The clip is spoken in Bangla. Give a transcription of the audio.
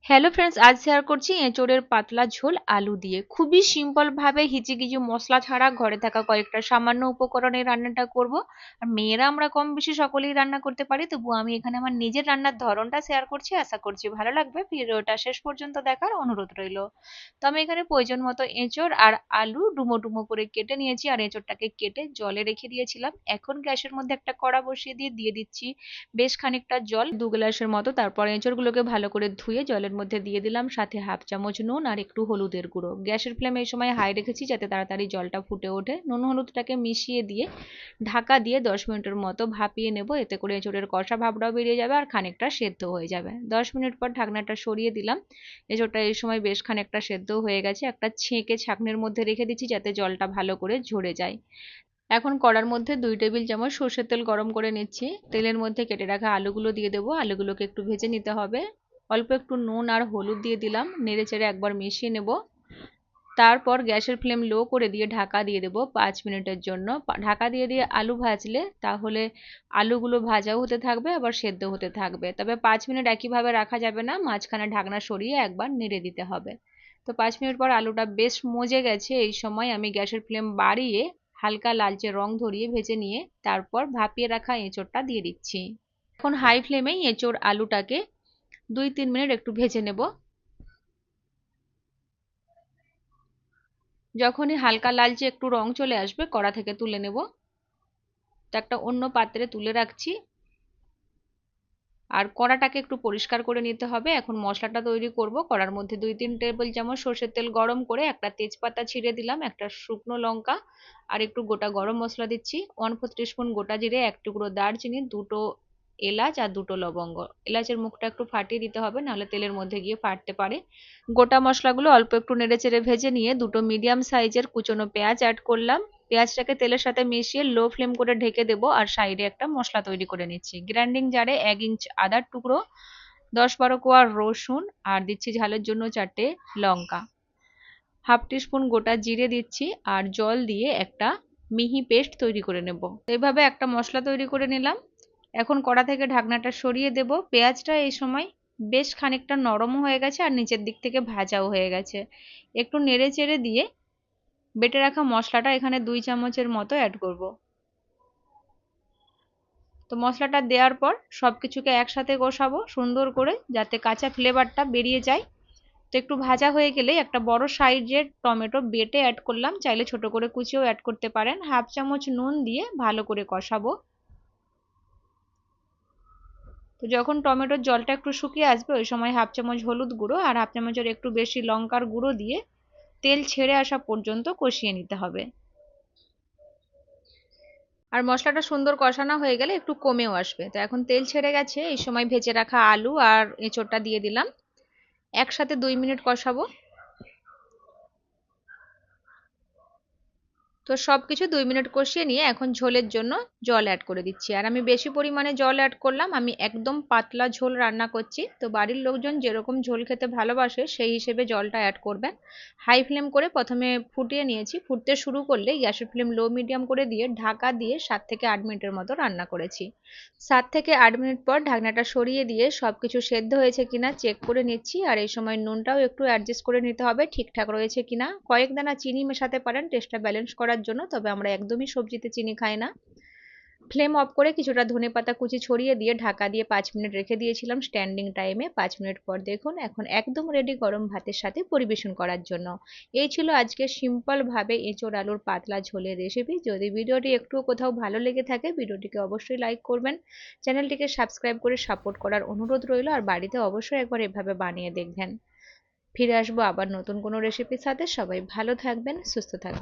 হ্যালো ফ্রেন্ডস, আজ শেয়ার করছি এঁচোড়ের পাতলা ঝোল আলু দিয়ে। খুবই সিম্পল ভাবে হিজিবিজি মশলা ছাড়া ঘরে থাকা কয়েকটা সামান্য উপকরণে রান্নাটা করব। আর মেয়েরা আমরা কম বেশি সকলেই রান্না করতে পারি, তবু আমি এখানে আমার নিজের রান্নার ধরনটা শেয়ার করছি। আশা করছি ভালো লাগবে। ভিডিওটা শেষ পর্যন্ত দেখার অনুরোধ রইল। তো আমি এখানে প্রয়োজন মতো এঁচোড় আর আলু ডুমো ডুমো করে কেটে নিয়েছি, আর এঁচোড়টাকে কেটে জলে রেখে দিয়েছিলাম। এখন গ্যাসের মধ্যে একটা কড়া বসিয়ে দিয়ে দিচ্ছি বেশ খানিকটা জল, 2 গ্লাসের মতো। তারপর এঁচড়গুলোকে ভালো করে ধুয়ে জলের মধ্যে দিয়ে দিলাম, সাথে হাফ চামচ নুন আর একটু হলুদের গুঁড়ো। গ্যাসের ফ্লেম এই সময় হাই রেখেছি যাতে তাড়াতাড়ি জলটা ফুটে ওঠে। নুন হলুদটাকে মিশিয়ে দিয়ে ঢাকা দিয়ে 10 মিনিটের মতো ভাপিয়ে নেব। এতে করে এঁচড়ের কষা ভাবটাও বেরিয়ে যাবে আর খানিকটা সেদ্ধ হয়ে যাবে। 10 মিনিট পর ঢাকনাটা সরিয়ে দিলাম। এঁচড়টা এই সময় বেশ খানিকটা সেদ্ধ হয়ে গেছে। একটা ছেঁকে ছাঁকনির মধ্যে রেখে দিচ্ছি যাতে জলটা ভালো করে ঝরে যায়। এখন কড়ার মধ্যে 2 টেবিল চামচ সর্ষের তেল গরম করে নিচ্ছি। তেলের মধ্যে কেটে রাখা আলুগুলো দিয়ে দেবো। আলুগুলোকে একটু ভেজে নিতে হবে। অল্প একটু নুন আর হলুদ দিয়ে দিলাম, নেড়ে চেড়ে একবার মিশিয়ে নেব। তারপর গ্যাসের ফ্লেম লো করে দিয়ে ঢাকা দিয়ে দেবো 5 মিনিটের জন্য। ঢাকা দিয়ে আলু ভাজলে তাহলে আলুগুলো ভাজাও হতে থাকবে আবার সেদ্ধ হতে থাকবে। তবে 5 মিনিট একইভাবে রাখা যাবে না, মাঝখানে ঢাকনা সরিয়ে একবার নেড়ে দিতে হবে। তো 5 মিনিট পর আলুটা বেশ মজে গেছে। এই সময় আমি গ্যাসের ফ্লেম বাড়িয়ে হালকা লালচে রং ধরিয়ে ভেজে নিয়ে তারপর ভাপিয়ে রাখা এঁচোড়টা দিয়ে দিচ্ছি। এখন হাই ফ্লেমেই এঁচোড় আলুটাকে 2-3 মিনিট একটু ভেজে নেব। যখনই হালকা লালচে একটু রং চলে আসবে কড়া থেকে তুলে নেব। তো একটা অন্য পাত্রে তুলে রাখছি। আর কড়াটাকে একটু পরিষ্কার করে নিতে হবে। এখন মশলাটা তৈরি করব। কড়ার মধ্যে 2-3 টেবিল চামচ সর্ষের তেল গরম করে একটা তেজপাতা ছিঁড়ে দিলাম, একটা শুকনো লঙ্কা আর একটু গোটা গরম মশলা দিচ্ছি, 1/4 টিস্পুন গোটা জিরে, এক টুকরো দারচিনি, দুটো এলাচ আর দুটো লবঙ্গ। এলাচের মুখটা একটু ফাটিয়ে দিতে হবে, নাহলে তেলের মধ্যে গিয়ে ফাটতে পারে। গোটা মশলাগুলো অল্প একটু নেড়েচেড়ে ভেজে নিয়ে দুটো মিডিয়াম সাইজের কুচনো পেঁয়াজ অ্যাড করলাম। পেঁয়াজটাকে তেলের সাথে মিশিয়ে লো ফ্লেম করে ঢেকে দেবো। আর সাইডে একটা মশলা তৈরি করে নিচ্ছি। গ্রাইন্ডিং জারে 1 ইঞ্চ আদার টুকরো, 10-12 কোয়া রসুন আর দিচ্ছি ঝালের জন্য 4টে লঙ্কা, হাফ টিস্পুন গোটা জিরে দিচ্ছি আর জল দিয়ে একটা মিহি পেস্ট তৈরি করে নেব। এইভাবে একটা মশলা তৈরি করে নিলাম। এখন কড়া থেকে ঢাকনাটা সরিয়ে দেব। পেঁয়াজটা এই সময় বেশ খানিকটা নরমও হয়ে গেছে আর নিচের দিক থেকে ভাজাও হয়ে গেছে। একটু নেড়ে চেড়ে দিয়ে বেটে রাখা মশলাটা এখানে 2 চামচের মতো অ্যাড করব। তো মশলাটা দেওয়ার পর সবকিছুকে একসাথে কষাবো সুন্দর করে, যাতে কাঁচা ফ্লেভারটা বেরিয়ে যায়। তো একটু ভাজা হয়ে গেলে একটা বড় সাইজের টমেটো বেটে অ্যাড করলাম, চাইলে ছোট করে কুচিও অ্যাড করতে পারেন। হাফ চামচ নুন দিয়ে ভালো করে কষাবো। তো যখন টমেটোর জলটা একটু শুকিয়ে আসবে ওই সময় হাফ চামচ হলুদ গুঁড়ো আর হাফ চামচের একটু বেশি লঙ্কার গুঁড়ো দিয়ে তেল ছেড়ে আসা পর্যন্ত কষিয়ে নিতে হবে। আর মশলাটা সুন্দর কষানো হয়ে গেলে একটু কমেও আসবে। তো এখন তেল ছেড়ে গেছে, এই সময় ভেজে রাখা আলু আর এঁচোড়টা দিয়ে দিলাম। একসাথে 2 মিনিট কষাবো। তো সবকিছু 2 মিনিট কষিয়ে নিয়ে এখন ঝোলের জন্য জল অ্যাড করে দিচ্ছি। আর আমি বেশি পরিমাণে জল অ্যাড করলাম, আমি একদম পাতলা ঝোল রান্না করছি। তো বাড়ির লোকজন যেরকম ঝোল খেতে ভালোবাসে সেই হিসেবে জলটা অ্যাড করবেন। হাই ফ্লেম করে প্রথমে ফুটিয়ে নিয়েছি। ফুটতে শুরু করলে গ্যাসের ফ্লেম লো মিডিয়াম করে দিয়ে ঢাকা দিয়ে 7 থেকে 8 মিনিটের মতো রান্না করেছি। 7 থেকে 8 মিনিট পর ঢাকনাটা সরিয়ে দিয়ে সবকিছু সেদ্ধ হয়েছে কিনা চেক করে নিচ্ছি। আর এই সময় নুনটাও একটু অ্যাডজাস্ট করে নিতে হবে ঠিকঠাক রয়েছে কিনা। কয়েক দানা চিনি মেশাতে পারেন টেস্টটা ব্যালেন্স করার জন্য, তবে আমরা একদমই সবজিতে চিনি খাই না। ফ্লেম অফ করে কিছুটা ধনেপাতা কুচি ছড়িয়ে দিয়ে ঢাকা দিয়ে 5 মিনিট রেখে দিয়েছিলাম স্ট্যান্ডিং টাইমে। 5 মিনিট পর দেখুন এখন একদম রেডি গরম ভাতের সাথে পরিবেশন করার জন্য। এই ছিল আজকে সিম্পল ভাবে এঁচোড় আলুর পাতলা ঝোলের রেসিপি। যদি ভিডিওটি একটুও কোথাও ভালো লেগে থাকে ভিডিওটিকে অবশ্যই লাইক করবেন, চ্যানেলটিকে সাবস্ক্রাইব করে সাপোর্ট করার অনুরোধ রইল। আর বাড়িতে অবশ্যই একবার এভাবে বানিয়ে দেখবেন। ফিরে আসবো আবার নতুন কোনো রেসিপির সাথে। সবাই ভালো থাকবেন, সুস্থ থাকবেন।